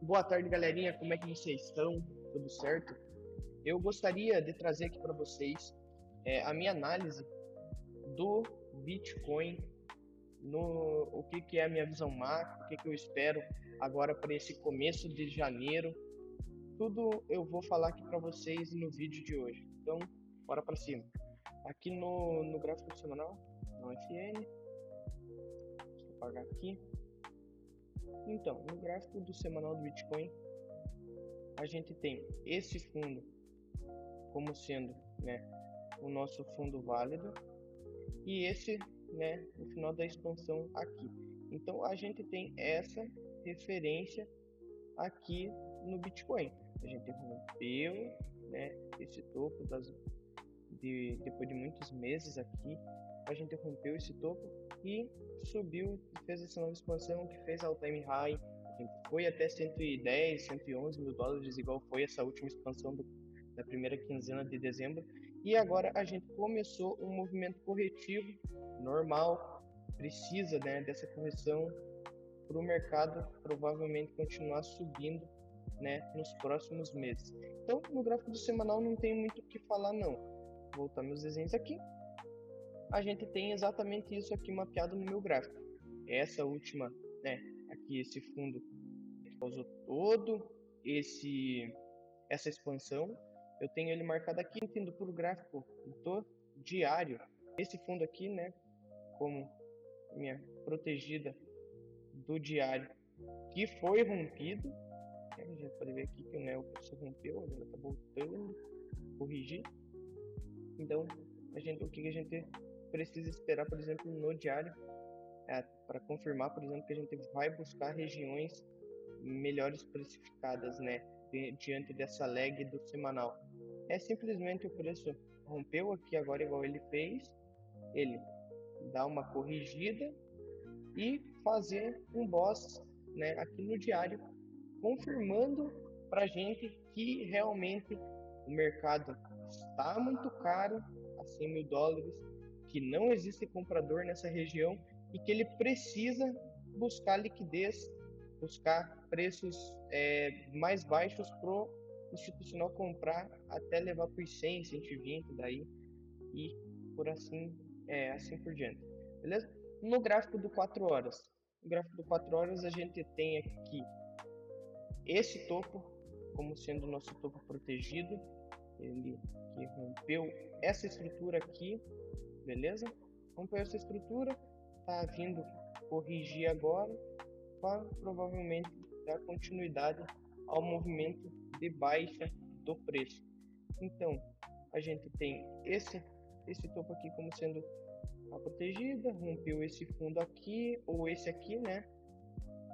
Boa tarde, galerinha. Como é que vocês estão? Tudo certo? Eu gostaria de trazer aqui para vocês a minha análise do Bitcoin, no o que é a minha visão macro, o que eu espero agora para esse começo de janeiro. Tudo eu vou falar aqui para vocês no vídeo de hoje. Então, bora para cima. Aqui no gráfico semanal, no FN, deixa eu apagar aqui. Então, no gráfico do semanal do Bitcoin, a gente tem esse fundo como sendo, né, o nosso fundo válido e esse, né, o final da expansão aqui. Então a gente tem essa referência aqui no Bitcoin. A gente rompeu, né, esse topo depois de muitos meses aqui, a gente rompeu esse topo e subiu, fez essa nova expansão que fez all time high. A gente foi até 110, 111 mil dólares, igual foi essa última expansão da primeira quinzena de dezembro. E agora a gente começou um movimento corretivo normal, precisa, né, dessa correção para o mercado provavelmente continuar subindo, né, nos próximos meses. Então, no gráfico do semanal não tem muito o que falar não. Voltar meus desenhos aqui. A gente tem exatamente isso aqui mapeado no meu gráfico. Essa última, né, aqui esse fundo causou todo essa expansão. Eu tenho ele marcado aqui, entendo por gráfico do diário. Esse fundo aqui, né, como minha protegida do diário, que foi rompido. A gente pode ver aqui que o preço rompeu, agora está voltando, corrigir. Então, o que a gente precisa esperar, por exemplo, no diário, para confirmar, por exemplo, que a gente vai buscar regiões melhores precificadas, né, diante dessa lag do semanal. É simplesmente o preço rompeu aqui agora igual ele fez, ele dá uma corrigida e fazer um boss, né, aqui no diário, confirmando para a gente que realmente o mercado está muito caro, a 100 mil dólares, que não existe comprador nessa região e que ele precisa buscar liquidez, buscar preços mais baixos para o institucional comprar até levar por 100, 120 daí e por assim por diante. Beleza? No gráfico do 4 horas. No gráfico do 4 horas a gente tem aqui esse topo como sendo o nosso topo protegido, ele que rompeu essa estrutura aqui, beleza? Rompeu essa estrutura, tá vindo corrigir agora para provavelmente dar continuidade ao movimento de baixa do preço. Então, a gente tem esse topo aqui como sendo a protegida, rompeu esse fundo aqui ou esse aqui, né?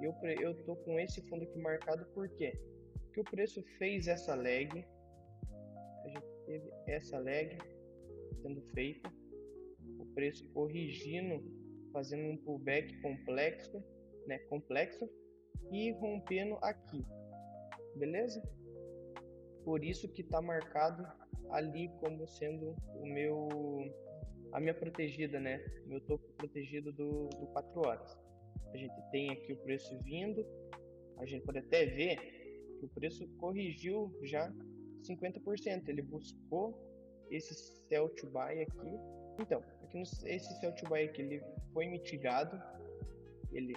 Eu tô com esse fundo aqui marcado por quê? Porque o preço fez essa lag, a gente teve essa lag sendo feita, o preço corrigindo, fazendo um pullback complexo e rompendo aqui, beleza? Por isso que está marcado ali como sendo a minha protegida, né? Meu topo protegido do 4 horas. A gente tem aqui o preço vindo, a gente pode até ver que o preço corrigiu já 50%. Ele buscou esse sell to buy aqui. Então, esse sell to buy aqui ele foi mitigado. Ele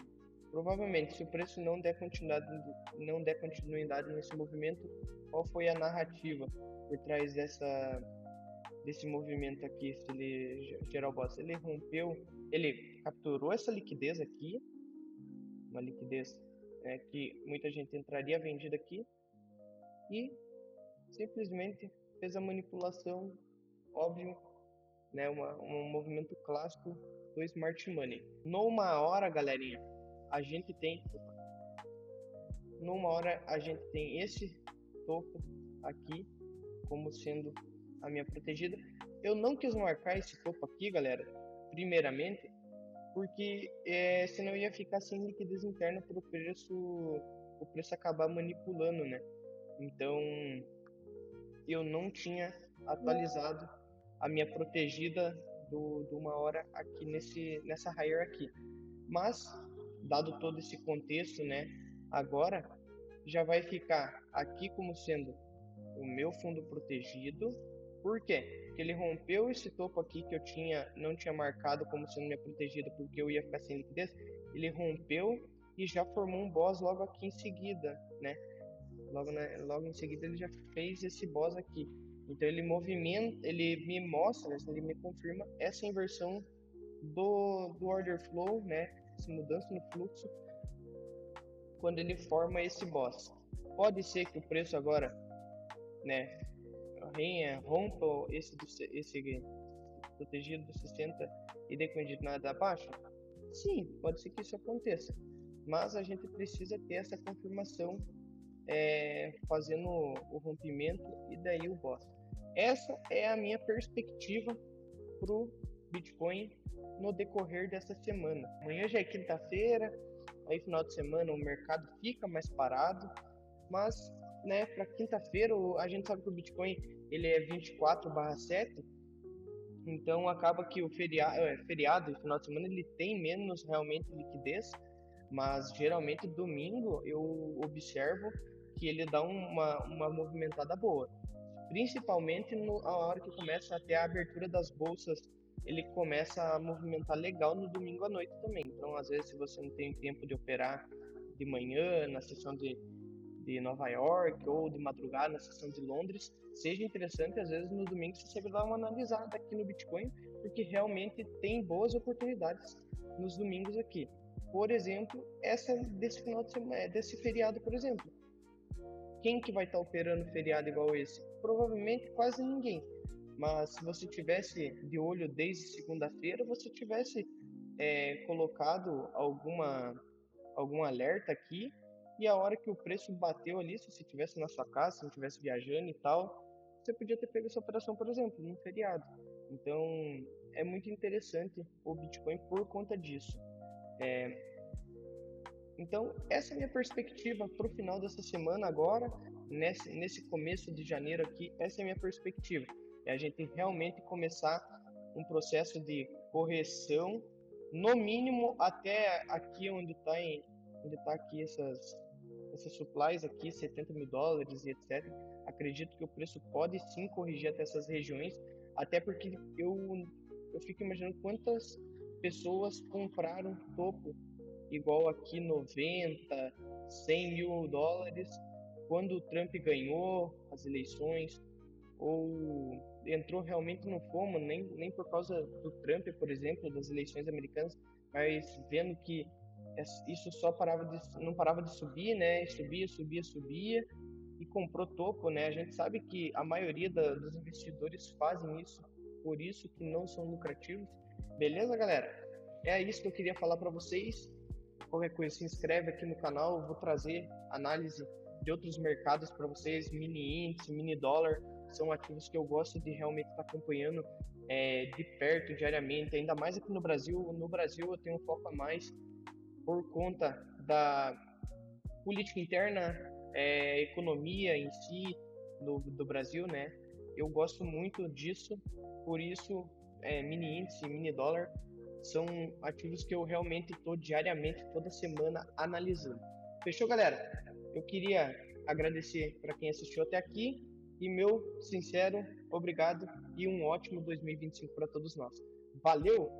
provavelmente, se o preço não der continuidade nesse movimento, qual foi a narrativa por trás desse movimento aqui, se ele gerar o boss? Ele rompeu, ele capturou essa liquidez aqui, uma liquidez que muita gente entraria vendida aqui e simplesmente fez a manipulação, óbvio, né, um movimento clássico do Smart Money. Numa hora, galerinha, a gente tem esse topo aqui como sendo a minha protegida. Eu não quis marcar esse topo aqui, galera, primeiramente, porque senão ia ficar sem liquidez interna para o preço acabar manipulando, né? Então eu não tinha atualizado a minha protegida do uma hora aqui nessa higher aqui. Mas dado todo esse contexto, né? Agora já vai ficar aqui como sendo o meu fundo protegido. Por quê? Porque ele rompeu esse topo aqui que eu não tinha marcado como sendo minha protegida, porque eu ia ficar sem liquidez. Ele rompeu e já formou um boss logo aqui em seguida, né? Logo em seguida ele já fez esse boss aqui. Então ele movimenta, ele me mostra, ele me confirma essa inversão do order flow, né? Essa mudança no fluxo quando ele forma esse boss. Pode ser que o preço agora, né, rompa esse protegido dos 60 e dê continuidade abaixo? Sim, pode ser que isso aconteça, mas a gente precisa ter essa confirmação fazendo o rompimento e daí o boss. Essa é a minha perspectiva para o Bitcoin no decorrer dessa semana. Amanhã já é quinta-feira, aí final de semana o mercado fica mais parado, mas né, para quinta-feira a gente sabe que o Bitcoin ele é 24/7, então acaba que o feriado, final de semana, ele tem menos realmente liquidez, mas geralmente domingo eu observo que ele dá uma movimentada boa, principalmente a hora que começa a ter a abertura das bolsas, ele começa a movimentar legal no domingo à noite também. Então, às vezes, se você não tem tempo de operar de manhã na sessão de Nova York ou de madrugada na sessão de Londres, seja interessante, às vezes, no domingo você sempre dá uma analisada aqui no Bitcoin, porque realmente tem boas oportunidades nos domingos aqui. Por exemplo, essa desse final de semana, desse feriado, por exemplo. Quem que vai estar operando feriado igual esse? Provavelmente quase ninguém. Mas se você tivesse de olho desde segunda-feira, você tivesse colocado algum alerta aqui, e a hora que o preço bateu ali, se você estivesse na sua casa, se não estivesse viajando e tal, você podia ter pego essa operação, por exemplo, num feriado. Então, é muito interessante o Bitcoin por conta disso. Então, essa é a minha perspectiva para o final dessa semana agora, nesse começo de janeiro aqui, essa é a minha perspectiva. É a gente realmente começar um processo de correção, no mínimo até aqui onde está aqui essas supplies aqui, $70.000 e etc. Acredito que o preço pode sim corrigir até essas regiões, até porque eu fico imaginando quantas pessoas compraram topo igual aqui 90, $100.000 quando o Trump ganhou as eleições, ou entrou realmente no FOMO, nem por causa do Trump, por exemplo, das eleições americanas, mas vendo que isso não parava de subir, né? Subia e comprou topo, né? A gente sabe que a maioria dos investidores fazem isso, por isso que não são lucrativos. Beleza, galera? É isso que eu queria falar para vocês. Qualquer coisa, se inscreve aqui no canal, eu vou trazer análise de outros mercados para vocês, mini índice, mini dólar, são ativos que eu gosto de realmente estar acompanhando de perto, diariamente, ainda mais aqui no Brasil. No Brasil eu tenho um foco a mais por conta da política interna, economia em si do Brasil, né? Eu gosto muito disso, por isso mini índice, mini dólar são ativos que eu realmente estou diariamente, toda semana, analisando. Fechou, galera? Eu queria agradecer para quem assistiu até aqui e meu sincero obrigado e um ótimo 2025 para todos nós. Valeu!